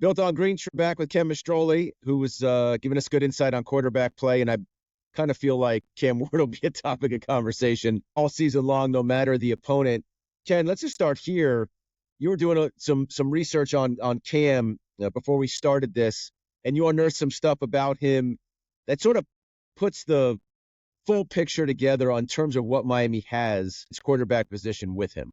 Built on Greentree, back with Ken Mastrole, who was giving us good insight on quarterback play. And I kind of feel like Cam Ward will be a topic of conversation all season long, no matter the opponent. Ken, let's just start here. You were doing some research on Cam before we started this, and you unearthed some stuff about him that sort of puts the full picture together on terms of what Miami has its quarterback position with him.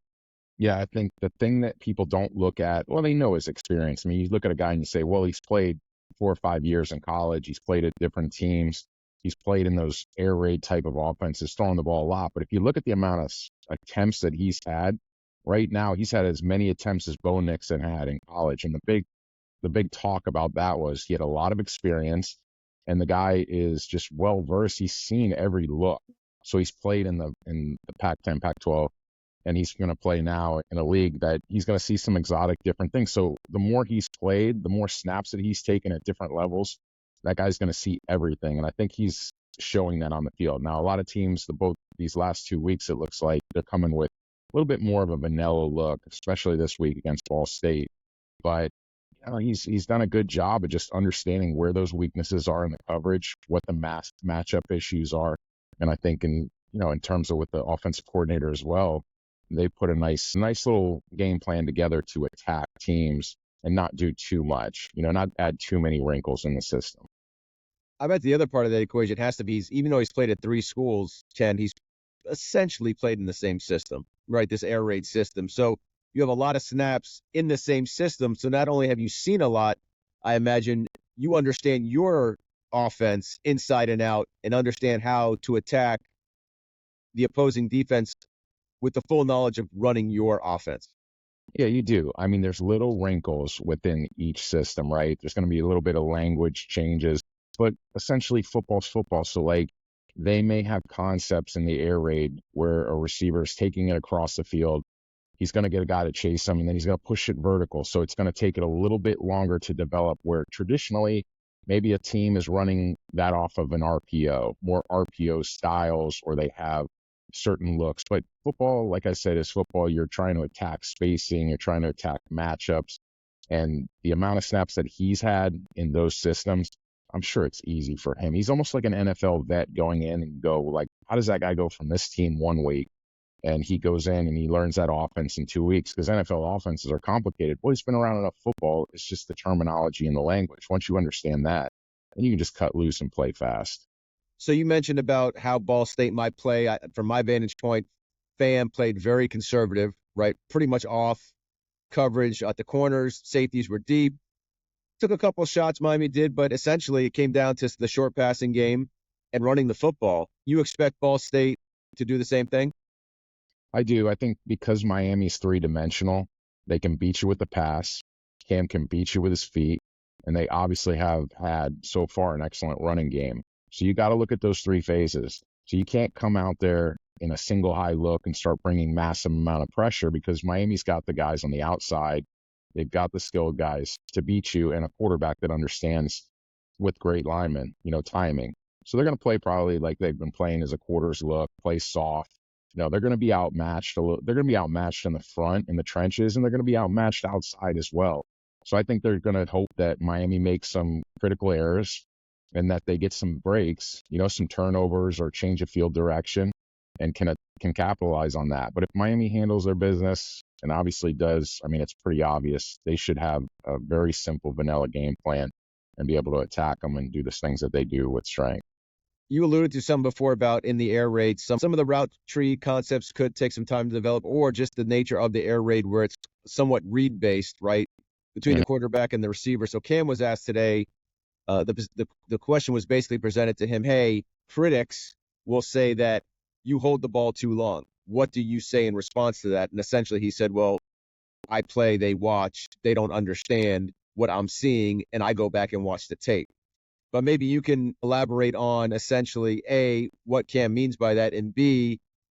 Yeah, I think the thing that people don't look at, well, they know his experience. I mean, you look at a guy and you say, well, he's played 4 or 5 years in college. He's played at different teams. He's played in those air raid type of offenses, throwing the ball a lot. But if you look at the amount of attempts that he's had right now, he's had as many attempts as Bo Nixon had in college. And the big talk about that was he had a lot of experience, and the guy is just well versed. He's seen every look. So he's played in the Pac-10, Pac-12. And he's going to play now in a league that he's going to see some exotic different things. So the more he's played, the more snaps that he's taken at different levels, that guy's going to see everything. And I think he's showing that on the field. Now, a lot of teams, both these last 2 weeks, it looks like they're coming with a little bit more of a vanilla look, especially this week against Ball State. But he's done a good job of just understanding where those weaknesses are in the coverage, what the matchup issues are. And I think in terms of with the offensive coordinator as well, they put a nice little game plan together to attack teams and not do too much, not add too many wrinkles in the system. I bet the other part of that equation has to be, even though he's played at 3 schools, Ken, he's essentially played in the same system, right? This air raid system. So you have a lot of snaps in the same system. So not only have you seen a lot, I imagine you understand your offense inside and out and understand how to attack the opposing defense with the full knowledge of running your offense. Yeah, you do. I mean, there's little wrinkles within each system, right? There's going to be a little bit of language changes, but essentially football's football. So like they may have concepts in the air raid where a receiver is taking it across the field. He's going to get a guy to chase him, and then he's going to push it vertical. So it's going to take it a little bit longer to develop, where traditionally maybe a team is running that off of an RPO, more RPO styles, or they have certain looks. But football, like I said, is football. You're trying to attack spacing, you're trying to attack matchups, and the amount of snaps that he's had in those systems, I'm sure it's easy for him. He's almost like an NFL vet going in and go like, how does that guy go from this team 1 week, and he goes in and he learns that offense in 2 weeks, because NFL offenses are complicated. Well, he's been around enough football. It's just the terminology and the language. Once you understand that, then you can just cut loose and play fast. So you mentioned about how Ball State might play. From my vantage point, FAM played very conservative, right? Pretty much off coverage at the corners. Safeties were deep. Took a couple of shots, Miami did, but essentially it came down to the short passing game and running the football. You expect Ball State to do the same thing? I do. I think because Miami's 3-dimensional, they can beat you with the pass. Cam can beat you with his feet. And they obviously have had so far an excellent running game. So you got to look at those 3 phases. So you can't come out there in a single high look and start bringing massive amount of pressure, because Miami's got the guys on the outside. They've got the skilled guys to beat you, and a quarterback that understands with great linemen, timing. So they're going to play probably like they've been playing as a quarters look, play soft. They're going to be outmatched. They're going to be outmatched in the front, in the trenches, and they're going to be outmatched outside as well. So I think they're going to hope that Miami makes some critical errors and that they get some breaks, some turnovers or change of field direction, and can capitalize on that. But if Miami handles their business, and obviously does, I mean, it's pretty obvious, they should have a very simple vanilla game plan and be able to attack them and do the things that they do with strength. You alluded to some before about in the air raid. Some of the route tree concepts could take some time to develop, or just the nature of the air raid where it's somewhat read-based, right, between the quarterback and the receiver. So Cam was asked today, the question was basically presented to him, hey, critics will say that you hold the ball too long. What do you say in response to that? And essentially he said, well, I play, they watch, they don't understand what I'm seeing, and I go back and watch the tape. But maybe you can elaborate on essentially, A, what Cam means by that, and B,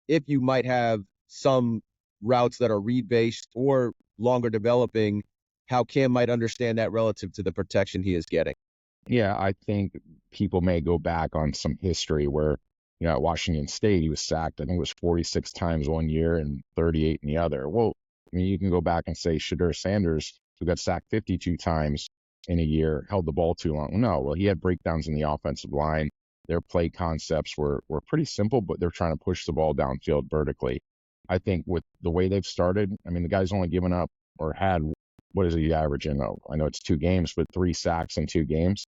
if you might have some routes that are read-based or longer developing, how Cam might understand that relative to the protection he is getting. Yeah, I think people may go back on some history where, at Washington State, he was sacked, I think it was 46 times one year and 38 in the other. Well, I mean, you can go back and say Shadur Sanders, who got sacked 52 times, in a year held the ball too long. No, well, he had breakdowns in the offensive line. Their play concepts were pretty simple, but they're trying to push the ball downfield vertically. I think with the way they've started, I mean, the guy's only given up or had, what is he averaging? Oh, I know it's 2 games, but 3 sacks in 2 games.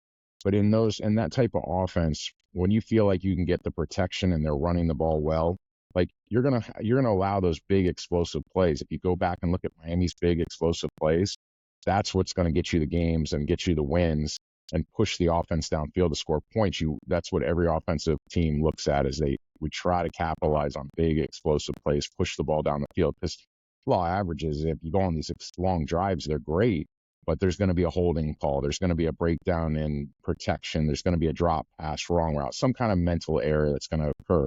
But in that type of offense, when you feel like you can get the protection and they're running the ball well, like you're gonna allow those big explosive plays. If you go back and look at Miami's big explosive plays, that's what's going to get you the games and get you the wins and push the offense downfield to score points. That's what every offensive team looks at, is we try to capitalize on big explosive plays, push the ball down the field. Because law averages, if you go on these long drives, they're great, but there's going to be a holding call. There's going to be a breakdown in protection. There's going to be a drop pass, wrong route, some kind of mental error that's going to occur.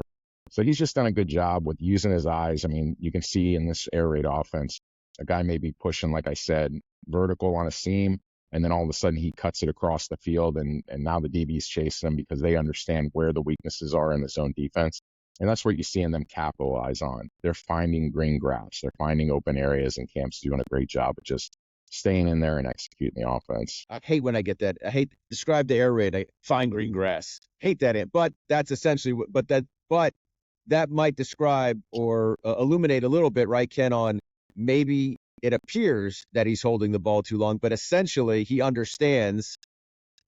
So he's just done a good job with using his eyes. I mean, you can see in this air raid offense, a guy may be pushing, like I said, vertical on a seam, and then all of a sudden he cuts it across the field, and now the DB's chasing him because they understand where the weaknesses are in the zone defense. And that's what you're seeing them capitalize on. They're finding green grass. They're finding open areas, and Camp's doing a great job of just staying in there and executing the offense. I hate when I get that. I hate describe the air raid. I find green grass. Hate that. But that's essentially but that might describe or illuminate a little bit, right, Ken, on maybe it appears that he's holding the ball too long, but essentially he understands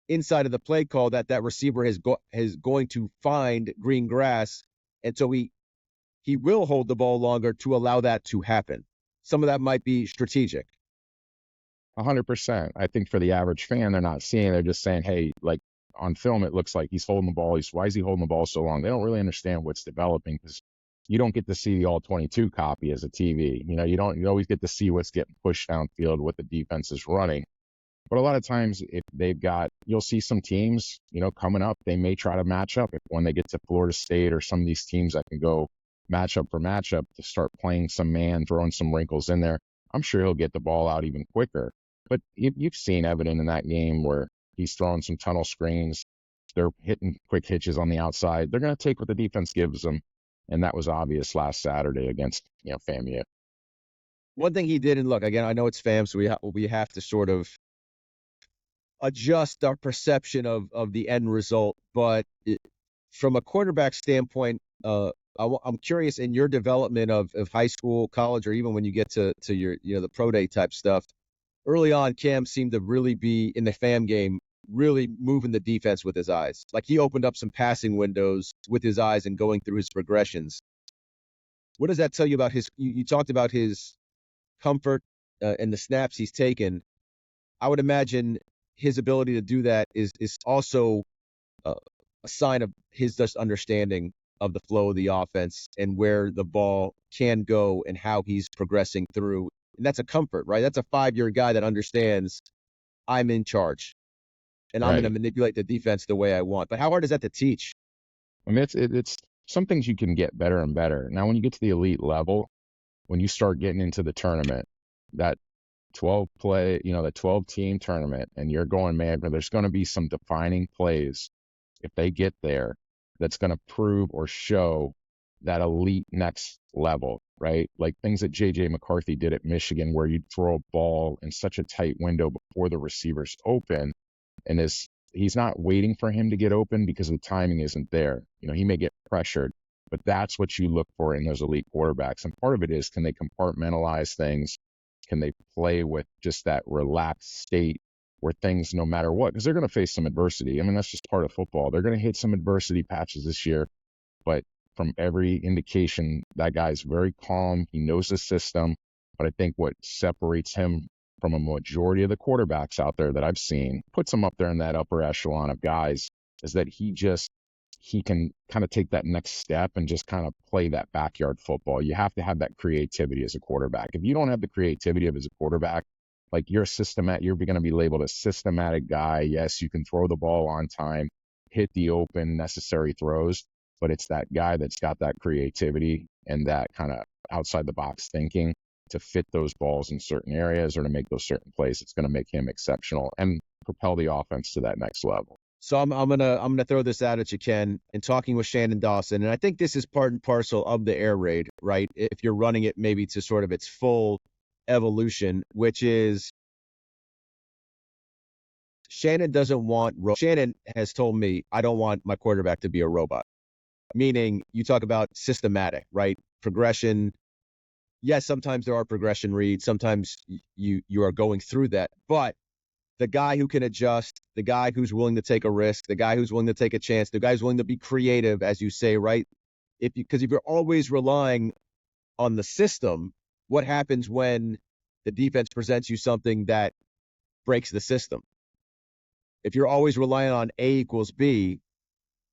inside of the play call that receiver is going to find green grass, and so he will hold the ball longer to allow that to happen. Some of that might be strategic. 100%. I think for the average fan, they're not seeing. They're just saying, hey, like on film, it looks like he's holding the ball. Why is he holding the ball so long? They don't really understand what's developing because you don't get to see the all 22 copy as a TV. You always get to see what's getting pushed downfield, what the defense is running. But a lot of times, if you'll see some teams, coming up, they may try to match up. When they get to Florida State or some of these teams that can go matchup for matchup to start playing some man, throwing some wrinkles in there, I'm sure he'll get the ball out even quicker. But you've seen evident in that game where he's throwing some tunnel screens. They're hitting quick hitches on the outside. They're going to take what the defense gives them. And that was obvious last Saturday against, FAMU. One thing he did, and look, again, I know it's FAM, so we have to sort of adjust our perception of the end result. But from a quarterback standpoint, I'm curious in your development of high school, college, or even when you get to your, the pro day type stuff. Early on, Cam seemed to really be in the FAM game, really moving the defense with his eyes. Like he opened up some passing windows with his eyes and going through his progressions. What does that tell you about you talked about his comfort and the snaps he's taken. I would imagine his ability to do that is also a sign of his just understanding of the flow of the offense and where the ball can go and how he's progressing through. And that's a comfort, right? That's a 5-year guy that understands I'm in charge and I'm going to manipulate the defense the way I want. But how hard is that to teach? I mean, it's some things you can get better and better. Now, when you get to the elite level, when you start getting into the tournament, that 12 team tournament, and you're going, man, there's going to be some defining plays if they get there that's going to prove or show that elite next level, right? Like things that J.J. McCarthy did at Michigan, where you'd throw a ball in such a tight window before the receiver's open, and he's not waiting for him to get open because the timing isn't there. He may get pressured, but that's what you look for in those elite quarterbacks. And part of it is, can they compartmentalize things? Can they play with just that relaxed state where things, no matter what, because they're going to face some adversity. I mean, that's just part of football. They're going to hit some adversity patches this year, but from every indication, that guy's very calm. He knows the system. But I think what separates him from a majority of the quarterbacks out there that I've seen, puts him up there in that upper echelon of guys, is that he can kind of take that next step and just kind of play that backyard football. You have to have that creativity as a quarterback. If you don't have the creativity as a quarterback, like you're going to be labeled a systematic guy. Yes, you can throw the ball on time, hit the open necessary throws, but it's that guy that's got that creativity and that kind of outside the box thinking to fit those balls in certain areas or to make those certain plays. It's going to make him exceptional and propel the offense to that next level. So I'm gonna throw this out at you, Ken, in talking with Shannon Dawson, and I think this is part and parcel of the air raid, right? If you're running it maybe to sort of its full evolution, which is Shannon doesn't want, Shannon has told me, I don't want my quarterback to be a robot. Meaning, you talk about systematic, right? Progression. Yes, sometimes there are progression reads. Sometimes you are going through that. But the guy who can adjust, the guy who's willing to take a risk, the guy who's willing to take a chance, the guy who's willing to be creative, as you say, right? Because if you're always relying on the system, what happens when the defense presents you something that breaks the system? If you're always relying on A equals B,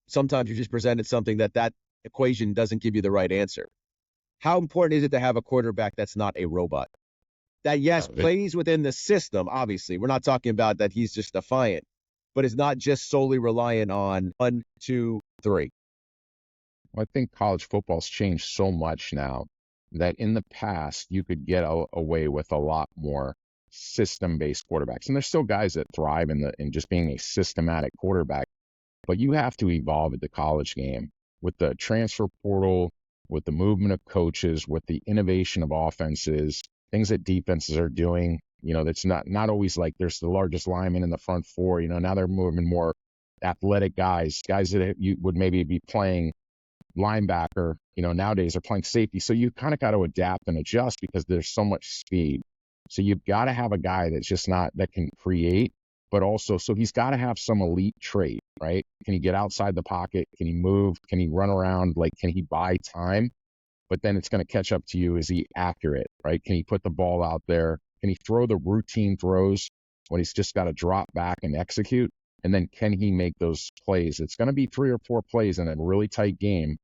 sometimes you just presented something that equation doesn't give you the right answer. How important is it to have a quarterback that's not a robot? That, yes, plays within the system, obviously. We're not talking about that he's just defiant, but is not just solely reliant on 1, 2, 3. Well, I think college football's changed so much now that in the past you could get away with a lot more system-based quarterbacks. And there's still guys that thrive in just being a systematic quarterback, but you have to evolve at the college game with the transfer portal, with the movement of coaches, with the innovation of offenses, things that defenses are doing. That's not always like there's the largest lineman in the front four. Now they're moving more athletic guys that you would maybe be playing linebacker, nowadays are playing safety. So you kind of got to adapt and adjust because there's so much speed. So you've got to have a guy that's just not, that can create, but also, so he's got to have some elite trait, right? Can he get outside the pocket? Can he move? Can he run around? Like, can he buy time? But then it's going to catch up to you. Is he accurate, right? Can he put the ball out there? Can he throw the routine throws when he's just got to drop back and execute? And then can he make those plays? It's going to be 3 or 4 plays in a really tight game.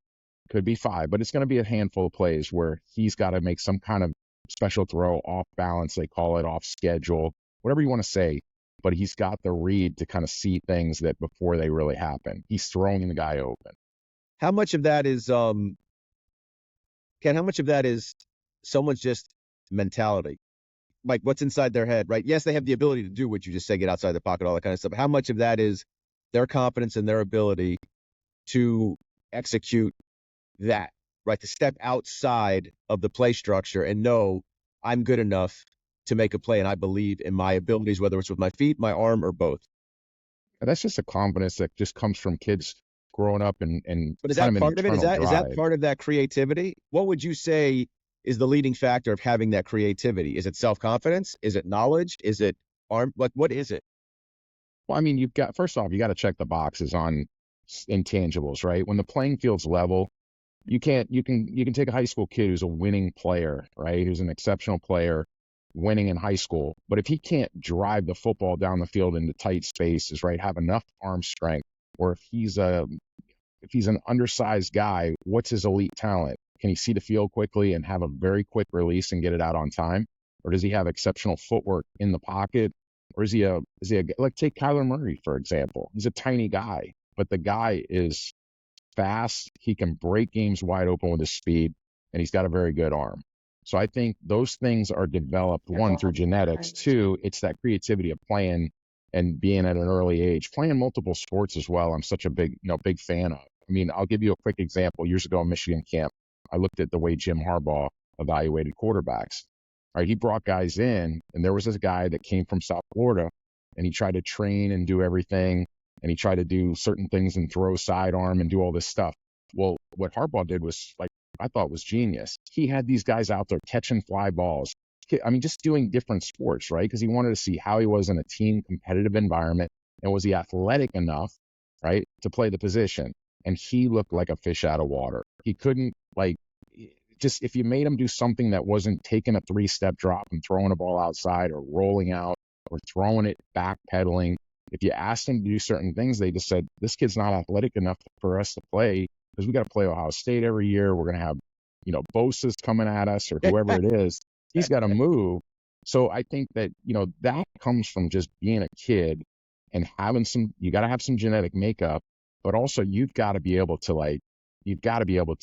Could be 5, but it's going to be a handful of plays where he's got to make some kind of special throw off balance. They call it off schedule, whatever you want to say. But he's got the read to kind of see things that before they really happen. He's throwing the guy open. How much of that is, Ken, how much of that is someone's just mentality? Like what's inside their head, right? Yes, they have the ability to do what you just say, get outside the pocket, all that kind of stuff. How much of that is their confidence in their ability to execute that, right? To step outside of the play structure and know I'm good enough to make a play and I believe in my abilities, whether it's with my feet, my arm, or both. And that's just a confidence that just comes from kids growing up and But is that part of it? Is that part of that creativity? What would you say is the leading factor of having that creativity? Is it self-confidence? Is it knowledge? Is it arm? Like, what is it? Well, I mean, first off, you got to check the boxes on intangibles, right? When the playing field's level, you can take a high school kid who's a winning player, right? Who's an exceptional player, winning in high school. But if he can't drive the football down the field into tight spaces, right? Have enough arm strength, or if he's an undersized guy, what's his elite talent? Can he see the field quickly and have a very quick release and get it out on time? Or does he have exceptional footwork in the pocket? Or is he like take Kyler Murray, for example. He's a tiny guy, but the guy is fast. He can break games wide open with his speed, and he's got a very good arm. So I think those things are developed, one, through genetics. Two, it's that creativity of playing and being at an early age, playing multiple sports as well. I'm such a big fan of. I mean, I'll give you a quick example. Years ago in Michigan camp, I looked at the way Jim Harbaugh evaluated quarterbacks. All right, he brought guys in, and there was this guy that came from South Florida, and he tried to train and do everything, and he tried to do certain things and throw sidearm and do all this stuff. Well, what Harbaugh did was, like, I thought was genius. He had these guys out there catching fly balls. I mean, just doing different sports, right? Because he wanted to see how he was in a team competitive environment, and was he athletic enough, right, to play the position? And he looked like a fish out of water. He couldn't, just if you made him do something that wasn't taking a 3-step drop and throwing a ball outside or rolling out or throwing it backpedaling, if you asked him to do certain things, they just said, this kid's not athletic enough for us to play because we got to play Ohio State every year. We're going to have, Bosa's coming at us or whoever it is. He's got to move. So I think that, that comes from just being a kid and having you got to have some genetic makeup, but also you've got to be able to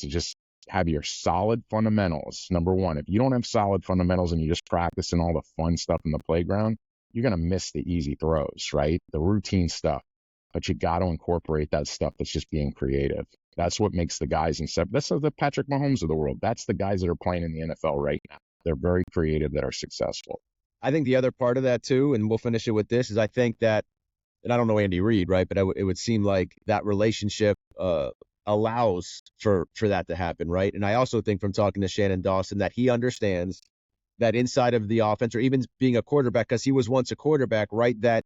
just have your solid fundamentals. Number one, if you don't have solid fundamentals and you're just practicing all the fun stuff in the playground, you're going to miss the easy throws, right? The routine stuff. But you got to incorporate that stuff that's just being creative. That's what makes the guys that's the Patrick Mahomes of the world. That's the guys that are playing in the NFL right now. They're very creative, that are successful. I think the other part of that too, and we'll finish it with this, is I think that and I don't know Andy Reid, right? But it would seem like that relationship allows for that to happen, right? And I also think from talking to Shannon Dawson that he understands that inside of the offense, or even being a quarterback, because he was once a quarterback, right? That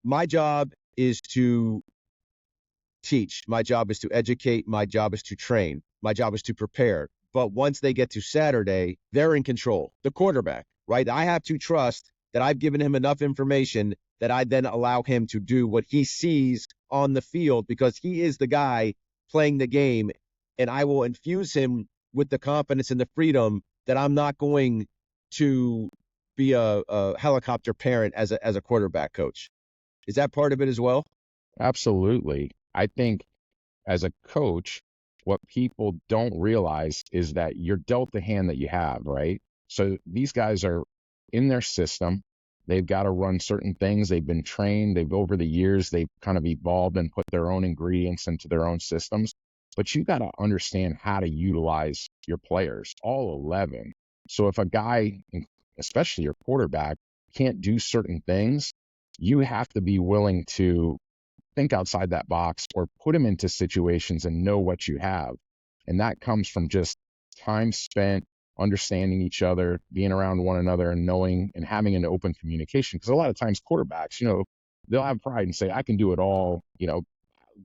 my job is to teach, my job is to educate, my job is to train, my job is to prepare. But once they get to Saturday, they're in control, the quarterback, right? I have to trust that I've given him enough information that I then allow him to do what he sees on the field, because he is the guy playing the game, and I will infuse him with the confidence and the freedom that I'm not going to be a helicopter parent as a quarterback coach. Is that part of it as well? Absolutely. I think as a coach, what people don't realize is that you're dealt the hand that you have, right? So these guys are in their system. They've got to run certain things. They've been trained. Over the years, they've kind of evolved and put their own ingredients into their own systems. But you got to understand how to utilize your players, all 11. So if a guy, especially your quarterback, can't do certain things, you have to be willing to think outside that box or put him into situations and know what you have. And that comes from just time spent understanding each other, being around one another, and knowing and having an open communication. Because a lot of times quarterbacks, they'll have pride and say, I can do it all,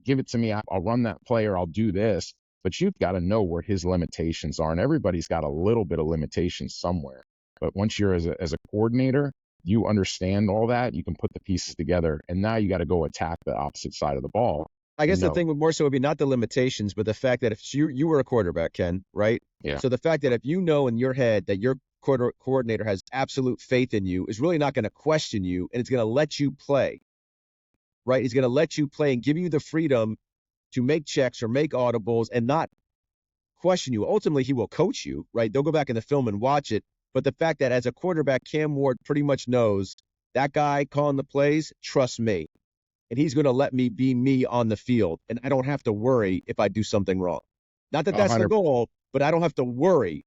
give it to me. I'll run that play, or I'll do this. But you've got to know where his limitations are. And everybody's got a little bit of limitations somewhere. But once you're as a coordinator, you understand all that, you can put the pieces together, and now you got to go attack the opposite side of the ball. I guess the thing would more so would be not the limitations, but the fact that if you were a quarterback, Ken, right? Yeah. So the fact that if you know in your head that your coordinator has absolute faith in you, is really not going to question you, and it's going to let you play, right? He's going to let you play and give you the freedom to make checks or make audibles and not question you. Ultimately, he will coach you, right? They'll go back in the film and watch it. But the fact that as a quarterback, Cam Ward pretty much knows that guy calling the plays, trust me. And he's going to let me be me on the field. And I don't have to worry if I do something wrong. Not that that's the goal, but I don't have to worry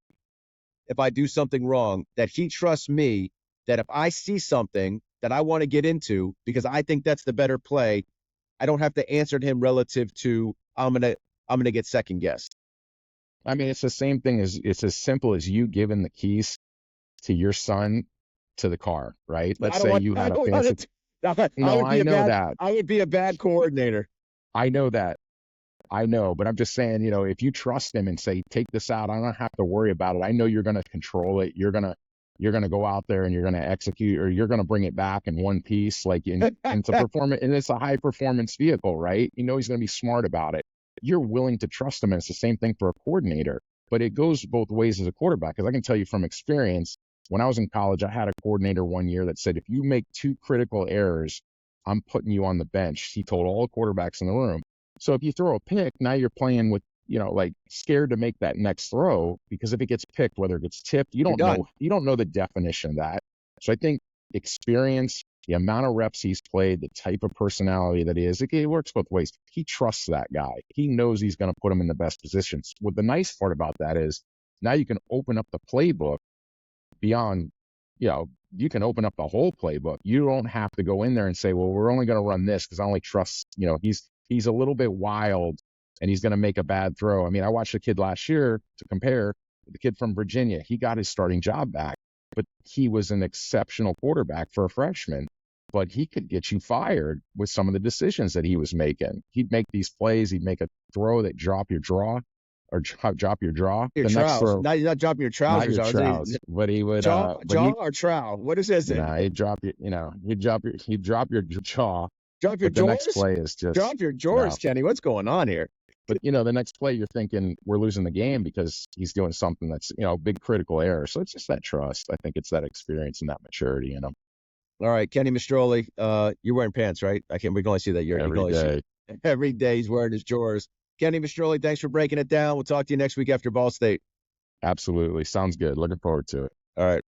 if I do something wrong, that he trusts me, that if I see something that I want to get into because I think that's the better play, I don't have to answer to him relative to I'm gonna get second guessed. I mean, it's the same thing it's as simple as you giving the keys to your son to the car, right? Let's say you had a fancy. No, I know that. I would be a bad coordinator. I know that. I know, but I'm just saying, if you trust him and say, take this out, I don't have to worry about it. I know you're going to control it. You're going to go out there and you're going to execute, or you're going to bring it back in one piece, and to perform it. And it's a high performance vehicle, right? He's going to be smart about it. You're willing to trust him. And it's the same thing for a coordinator, but it goes both ways as a quarterback. Because I can tell you from experience, when I was in college, I had a coordinator one year that said, if you make 2 critical errors, I'm putting you on the bench. He told all the quarterbacks in the room. So if you throw a pick, now you're playing with, scared to make that next throw, because if it gets picked, whether it gets tipped, you don't know the definition of that. So I think experience, the amount of reps he's played, the type of personality that he is, it works both ways. He trusts that guy. He knows he's going to put him in the best positions. What the nice part about that is now you can open up the playbook beyond, you can open up the whole playbook. You don't have to go in there and say, well, we're only going to run this because I only trust, he's a little bit wild and he's going to make a bad throw. I mean, I watched a kid last year to compare, the kid from Virginia. He got his starting job back, but he was an exceptional quarterback for a freshman. But he could get you fired with some of the decisions that he was making. He'd make these plays. He'd make a throw that drop your draw. Or drop your draw. Your trousers. Not dropping your trousers. Not your trousers, but he would jaw or trowel. What is this? Nah, he'd drop your, he'd drop your jaw. Drop your drawers. The next play is just drop your drawers, Kenny. What's going on here? But the next play you're thinking we're losing the game because he's doing something that's big critical error. So it's just that trust. I think it's that experience and that maturity in him. All right, Kenny Mastrole, you're wearing pants, right? We can only see that every day. Every day he's wearing his drawers. Kenny Mastrole, thanks for breaking it down. We'll talk to you next week after Ball State. Absolutely. Sounds good. Looking forward to it. All right.